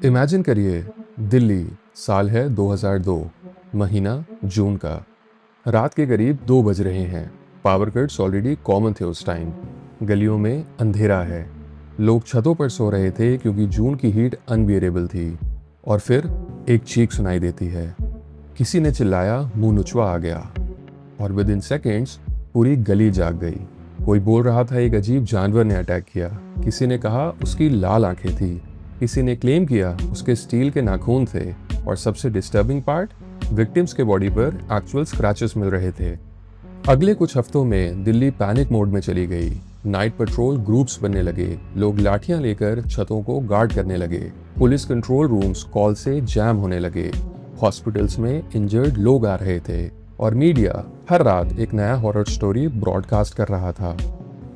Imagine करिए, दिल्ली, साल है 2002, महीना जून का। रात के करीब 2 बज रहे हैं। पावर कट्स ऑलरेडी कॉमन थे उस टाइम। गलियों में अंधेरा है। लोग छतों पर सो रहे थे क्योंकि जून की हीट अनबियरेबल थी। और फिर एक चीख सुनाई देती है। किसी ने चिल्लाया, मुंह नुचवा आ गया। और विद इन सेकेंड्स पूरी गली जाग गई। कोई बोल रहा था एक अजीब जानवर ने अटैक किया। किसी ने कहा उसकी लाल आंखें थी। किसी ने क्लेम किया उसके स्टील के नाखून थे। और सबसे डिस्टर्बिंग पार्ट, विक्टिम्स के बॉडी पर एक्चुअल स्क्रैचेस मिल रहे थे। अगले कुछ हफ्तों में दिल्ली पैनिक मोड में चली गई। नाइट पेट्रोल ग्रुप्स बनने लगे। लोग लाठियां लेकर छतों को गार्ड करने लगे। पुलिस कंट्रोल रूम्स कॉल से जैम होने लगे। हॉस्पिटल्स में इंजर्ड लोग आ रहे थे। और मीडिया हर रात एक नया हॉरर स्टोरी ब्रॉडकास्ट कर रहा था।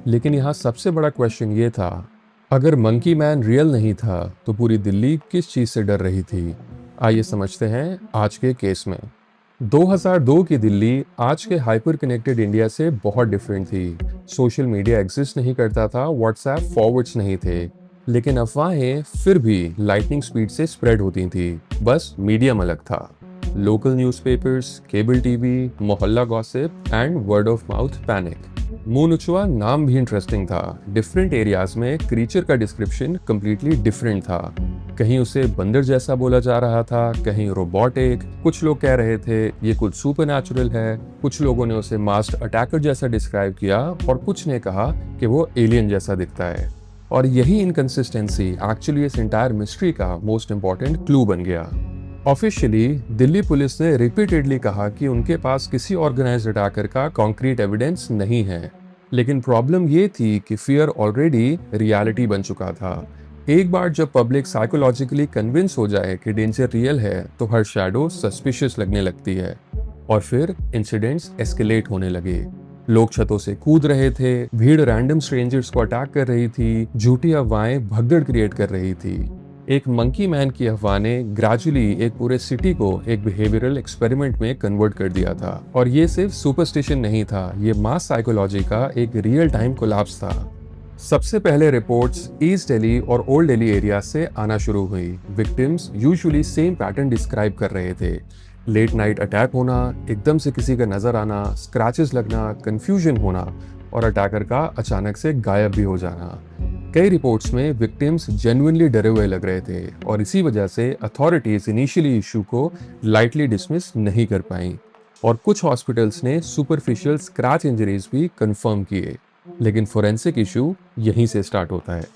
लेकिन यहाँ सबसे बड़ा क्वेश्चन ये था, अगर मंकी मैन रियल नहीं था तो पूरी दिल्ली किस चीज़ से डर रही थी? आइए समझते हैं आज के केस में। 2002 की दिल्ली आज के हाइपर कनेक्टेड इंडिया से बहुत डिफरेंट थी। सोशल मीडिया एग्जिस्ट नहीं करता था, व्हाट्सएप फॉरवर्ड्स नहीं थे। लेकिन अफवाहें फिर भी लाइटनिंग स्पीड से स्प्रेड होती थी। बस मीडियम अलग था। लोकल न्यूज़पेपर्स, केबल टीवी, मोहल्ला gossip and word of mouth panic. Muhnochwa नाम भी इंटरेस्टिंग था। डिफरेंट एरियाज में क्रीचर का डिस्क्रिप्शन कम्प्लीटली डिफरेंट था। कहीं उसे बंदर जैसा बोला जा रहा था, कहीं रोबोटिक। कुछ लोग कह रहे थे ये कुछ सुपरनैचुरल है। कुछ लोगों ने उसे मास्क्ड अटैकर जैसा डिस्क्राइब किया और कुछ ने कहा कि वो एलियन जैसा दिखता है। और यही इनकंसिस्टेंसी एक्चुअली इस एंटायर मिस्ट्री का मोस्ट इंपॉर्टेंट क्लू बन गया। ऑफिशियली दिल्ली पुलिस ने रिपीटेडली कहा कि उनके पास किसी ऑर्गेनाइज्ड अटैकर का कॉन्क्रीट एविडेंस नहीं है। लेकिन प्रॉब्लम ये थी कि फियर ऑलरेडी रियलिटी बन चुका था। एक बार जब पब्लिक साइकोलॉजिकली कन्विंस हो जाए कि डेंजर रियल है तो हर शैडो सस्पिशियस लगने लगती है। और फिर इंसिडेंट्स एस्केलेट होने लगे। लोग छतों से कूद रहे थे, भीड़ रैंडम स्ट्रेंजर्स को अटैक कर रही थी, झूठी अफवाहें भगदड़ क्रिएट कर रही थी। एक मंकी मैन की अफवाह ने ग्रेजुअली एक पूरे सिटी को एक बिहेवियरल एक्सपेरिमेंट में कन्वर्ट कर दिया था। और ये सिर्फ सुपरस्टिशन नहीं था, ये मास साइकोलॉजी का एक रियल टाइम कोलैप्स था। सबसे पहले रिपोर्ट्स ईस्ट दिल्ली और ओल्ड दिल्ली एरिया से आना शुरू हुई। Victims usually same pattern describe कर रहे थे। लेट नाइट अटैक होना, एकदम से किसी का नजर आना, स्क्रैचेस लगना, कंफ्यूजन होना और अटैकर का अचानक से गायब भी हो जाना। कई रिपोर्ट्स में विक्टिम्स जेन्युइनली डरे हुए लग रहे थे और इसी वजह से अथॉरिटीज इनिशियली इशू को लाइटली डिसमिस नहीं कर पाई। और कुछ हॉस्पिटल्स ने सुपरफिशियल स्क्रैच इंजरीज भी कंफर्म किए। लेकिन फोरेंसिक इशू यहीं से स्टार्ट होता है।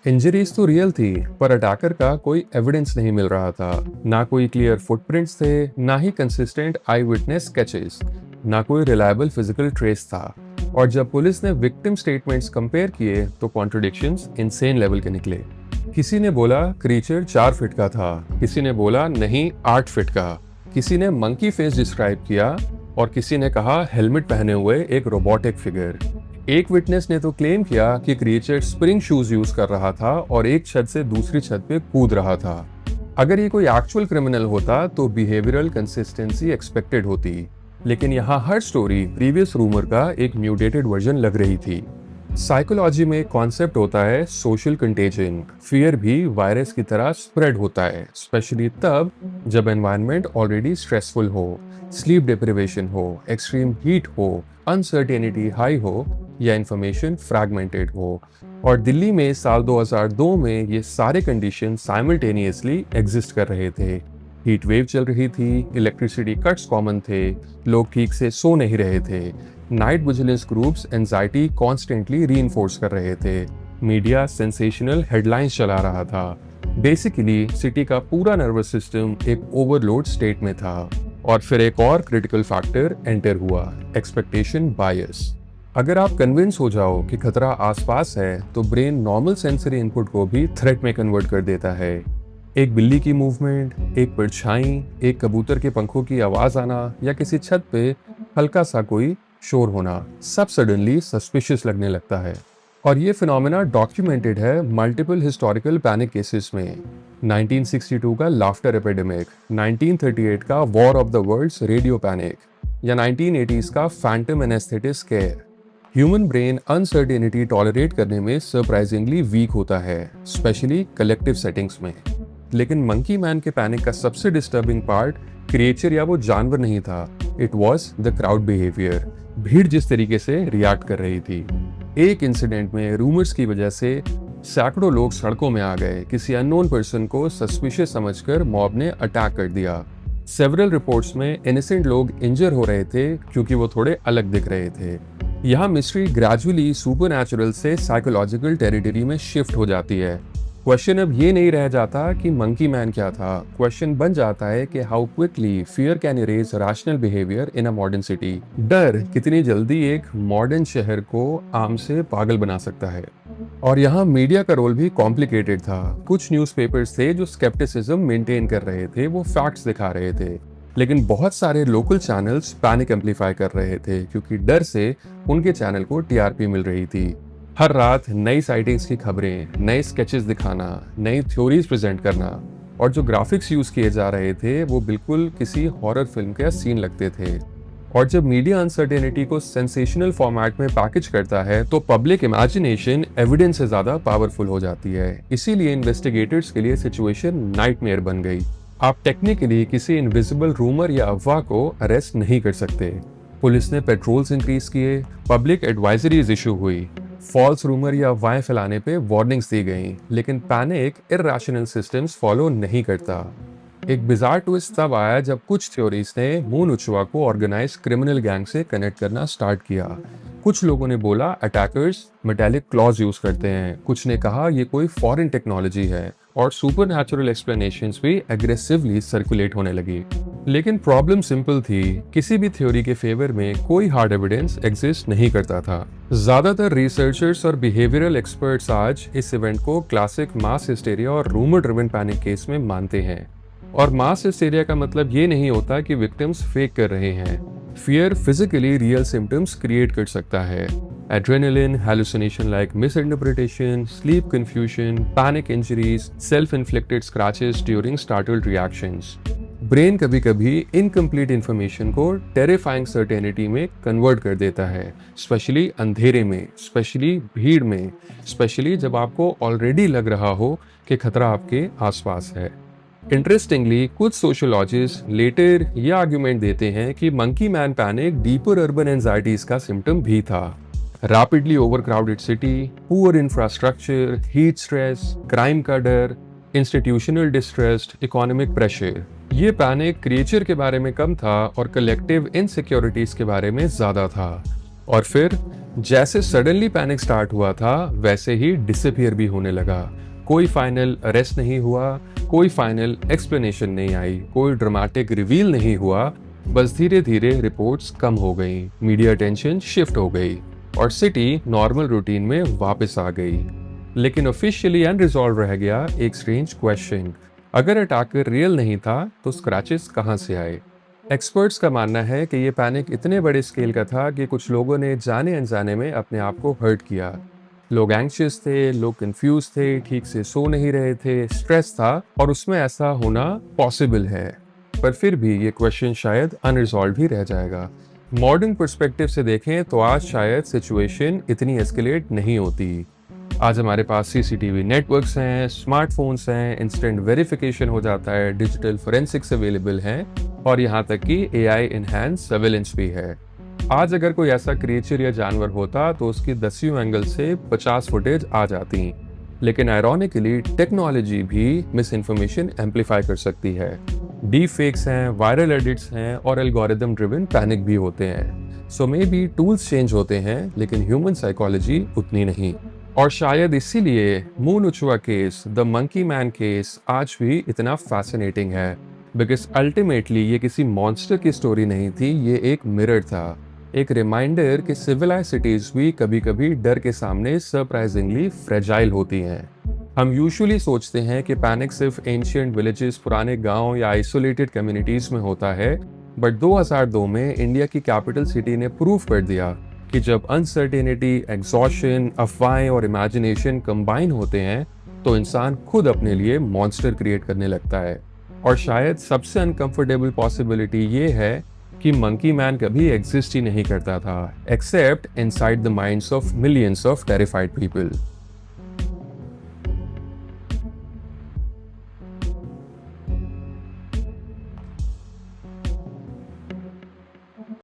इंजरीज तो रियल थी, पर अटैकर का कोई एविडेंस नहीं मिल रहा था। ना कोई क्लियर फुटप्रिंट्स थे, ना ही कंसिस्टेंट आई विटनेस स्केचेस, ना कोई रिलायबल फिजिकल ट्रेस था। और जब पुलिस ने विक्टिम स्टेटमेंट्स कंपेयर किए तो कॉन्ट्रडिक्शंस इनसेन लेवल के निकले। किसी ने बोला क्रीचर 4 फीट का था, किसी ने बोला नहीं 8 फीट का, किसी ने मंकी फेस डिस्क्राइब किया और किसी ने कहा हेलमेट पहने हुए एक रोबोटिक फिगर। एक विटनेस ने तो क्लेम किया कि क्रिएचर स्प्रिंग शूज यूज कर रहा था और एक छत से दूसरी छत पे कूद रहा था। अगर ये कोई एक्चुअल क्रिमिनल होता तो बिहेवियरल कंसिस्टेंसी एक्सपेक्टेड होती। लेकिन यहाँ हर स्टोरी प्रीवियस रूमर का एक म्यूटेटेड वर्जन लग रही थी। साइकोलॉजी में कॉन्सेप्ट होता है सोशल कंटेजन। फियर भी वायरस की तरह स्प्रेड होता है, स्पेशली तब जब एनवायरनमेंट ऑलरेडी स्ट्रेसफुल हो, स्लीप डिप्रिवेशन हो, एक्सट्रीम हीट हो, अनसर्टेनिटी हाई हो या इंफॉर्मेशन फ्रैगमेंटेड हो। और दिल्ली में साल 2002 में ये सारे कंडीशन साइमल्टेनियसली एग्जिस्ट कर रहे थे। हीट वेव चल रही थी, इलेक्ट्रिसिटी कट्स कॉमन थे, लोग ठीक से सो नहीं रहे थे, night vigilance groups anxiety constantly reinforce कर रहे थे, मीडिया सेंसेशनल हेडलाइंस चला रहा था। बेसिकली सिटी का पूरा नर्वस सिस्टम एक ओवरलोड स्टेट में था। और फिर एक और क्रिटिकल फैक्टर एंटर हुआ, एक्सपेक्टेशन बायस। अगर आप कन्विंस हो जाओ कि खतरा आसपास है तो ब्रेन नॉर्मल सेंसरी इनपुट को भी थ्रेट में कन्वर्ट कर देता है। एक बिल्ली की मूवमेंट, एक परछाई, एक कबूतर के पंखों की आवाज आना या किसी छत पे हल्का सा कोई शोर होना, सब सडनली सस्पिशियस लगने लगता है। और ये फिनोमेना डॉक्यूमेंटेड है मल्टीपल हिस्टोरिकल पैनिक केसेस में। 1962 का लाफ्टर एपिडेमिक, 1938 का war of the worlds radio panic या 1980s का phantom anaesthetic scare. Human brain uncertainty tolerate करने में सरप्राइजिंगली वीक होता है, स्पेशली कलेक्टिव सेटिंग्स में। लेकिन मंकी मैन के पैनिक का सबसे डिस्टर्बिंग पार्ट क्रिएचर या वो जानवर नहीं था, it was the crowd behaviour. भीड़ जिस तरीके से रिएक्ट कर रही थी। एक इंसिडेंट में रूमर्स की वजह से सैकड़ों लोग सड़कों में आ गए। किसी अननोन पर्सन को सस्पिशियस समझकर मॉब ने अटैक कर दिया। सेवरल रिपोर्ट्स में इनोसेंट लोग इंजर हो रहे थे क्योंकि वो थोड़े अलग दिख रहे थे। यहाँ मिस्ट्री ग्रेजुअली सुपरनैचुरल से साइकोलॉजिकल टेरिटरी में शिफ्ट हो जाती है। क्वेश्चन अब ये नहीं रह जाता कि मंकी मैन क्या था, क्वेश्चन बन जाता है कि how quickly fear can erase rational behaviour in a modern city. डर कितनी जल्दी एक मॉडर्न शहर को आम से पागल बना सकता है। और यहाँ मीडिया का रोल भी कॉम्प्लिकेटेड था। कुछ न्यूज़पेपर्स थे जो स्केप्टिसिज्म मेंटेन कर रहे थे, वो फैक्ट्स दिखा रहे थे, लेकिन बहुत सारे लोकल चैनल्स पैनिक एम्पलीफाई कर रहे थे क्योंकि डर से उनके चैनल को टीआरपी मिल रही थी। हर रात नई साइटिंग्स की खबरें, नए स्केचेस दिखाना, नई थ्योरीज प्रेजेंट करना, और जो ग्राफिक्स यूज किए जा रहे थे वो बिल्कुल किसी हॉरर फिल्म के सीन लगते थे। और जब मीडिया अनसर्टेनिटी को सेंसेशनल फॉर्मेट में पैकेज करता है तो पब्लिक इमेजिनेशन एविडेंस से ज्यादा पावरफुल हो जाती है। इसीलिए इन्वेस्टिगेटर्स के लिए सिचुएशन नाइटमेयर बन गई। आप टेक्निकली किसी इनविजिबल रूमर या अफवाह को अरेस्ट नहीं कर सकते। पुलिस ने पेट्रोल्स इंक्रीज किए, पब्लिक एडवाइजरीज इशू हुई, फॉल्स रूमर या अफवाहें फैलाने पे वार्निंग्स दी गई, लेकिन पैनिक इरैशनल सिस्टम्स फॉलो नहीं करता। एक बिजार ट्विस्ट तब आया जब कुछ थ्योरीज ने मून उचवा को ऑर्गेनाइज क्रिमिनल गैंग से कनेक्ट करना स्टार्ट किया। कुछ लोगों ने बोला अटैकर्स मेटालिक क्लॉज यूज करते हैं, कुछ ने कहा ये कोई फॉरेन टेक्नोलॉजी है, और सुपरनैचुरल एक्सप्लेनेशंस भी एग्रेसिवली सर्कुलेट होने लगी। लेकिन प्रॉब्लम सिंपल थी, किसी भी थ्योरी के फेवर में कोई हार्ड एविडेंस एग्जिस्ट नहीं करता था। ज्यादातर रिसर्चर्स और बिहेवियरल एक्सपर्ट्स आज इस इवेंट को क्लासिक मास हिस्टेरिया और रूमर ड्रिवन पैनिक केस में मानते हैं। और मास हिस्टेरिया का मतलब ये नहीं होता कि विक्टिम्स फेक कर रहे हैं। Fear physically real symptoms create कर सकता है। Adrenaline, hallucination like misinterpretation, sleep confusion, panic injuries, self inflicted scratches during startled reactions. Brain कभी कभी इनकम्प्लीट इंफॉर्मेशन को टेरिफाइंग सर्टेनिटी में कन्वर्ट कर देता है, स्पेशली अंधेरे में, स्पेशली भीड़ में, स्पेशली जब आपको ऑलरेडी लग रहा हो कि खतरा आपके आसपास है। इंटरेस्टिंगली कुछ सोशियोलॉजिस्ट लेटर ये आर्ग्यूमेंट देते हैं कि monkey man panic deeper urban anxieties का सिम्टम भी था। Rapidly overcrowded city, poor infrastructure, heat stress, crime का डर, इंस्टीट्यूशनल डिस्ट्रेस, इकोनॉमिक प्रेशर। ये पैनिक क्रिएचर के बारे में कम था और कलेक्टिव इनसिक्योरिटीज के बारे में ज्यादा था। और फिर जैसे सडनली पैनिक स्टार्ट हुआ था वैसे ही डिसअपीयर भी होने लगा। कोई फाइनल अरेस्ट नहीं हुआ, कोई फाइनल एक्सप्लेनेशन नहीं आई, कोई ड्रामेटिक रिवील नहीं हुआ, बस धीरे धीरे रिपोर्ट्स कम हो गई, मीडिया अटेंशन शिफ्ट हो गई और सिटी नॉर्मल रूटीन में वापस आ गई। लेकिन ऑफिशियली अनरिजॉल्व रह गया एक स्ट्रेंज क्वेश्चन, अगर अटैकर रियल नहीं था तो स्क्रैचेस कहाँ से आए? एक्सपर्ट्स का मानना है कि ये पैनिक इतने बड़े स्केल का था कि कुछ लोगों ने जाने अनजाने में अपने आप को हर्ट किया। लोग एंग्शियस थे, लोग कंफ्यूज थे, ठीक से सो नहीं रहे थे, स्ट्रेस था और उसमें ऐसा होना पॉसिबल है। पर फिर भी ये क्वेश्चन शायद अनरिजॉल्व ही रह जाएगा। मॉडर्न पर्सपेक्टिव से देखें तो आज शायद सिचुएशन इतनी एस्केलेट नहीं होती। आज हमारे पास सीसीटीवी नेटवर्क्स हैं, स्मार्टफोन्स हैं, इंस्टेंट वेरिफिकेशन हो जाता है, डिजिटल फोरेंसिक्स अवेलेबल हैं और यहाँ तक कि एआई एनहांस सर्वेलेंस भी है। आज अगर कोई ऐसा क्रिएचर या जानवर होता तो उसकी 10 एंगल से 50 फुटेज आ जाती। लेकिन आयरॉनिकली टेक्नोलॉजी भी मिस इन्फॉर्मेशन एम्पलीफाई कर सकती है। डीप फेक्स हैं, वायरल एडिट्स हैं और एल्गोरिदम ड्रिवन पैनिक भी होते हैं। सो मे बी टूल्स चेंज होते हैं लेकिन ह्यूमन साइकोलॉजी उतनी नहीं। और शायद इसीलिए Muhnochwa case, the monkey man case आज भी इतना फैसिनेटिंग है, बिकॉज अल्टीमेटली ये किसी मॉन्स्टर की स्टोरी नहीं थी, ये एक मिरर था, एक रिमाइंडर कि सिविलाइज्ड सिटीज भी कभी कभी डर के सामने सरप्राइजिंगली फ्रेजाइल होती हैं। हम यूजुअली सोचते हैं कि पैनिक सिर्फ एंशिएंट विलेजेस, पुराने गांव या आइसोलेटेड कम्युनिटीज में होता है, बट 2002 में इंडिया की कैपिटल सिटी ने प्रूव कर दिया कि जब अनसर्टेनिटी, एग्जॉशन, अफवाहें और इमेजिनेशन कंबाइन होते हैं तो इंसान खुद अपने लिए मॉन्स्टर क्रिएट करने लगता है। और शायद सबसे अनकंफर्टेबल पॉसिबिलिटी ये है कि मंकी मैन कभी एग्जिस्ट ही नहीं करता था, except inside the minds of millions of terrified people.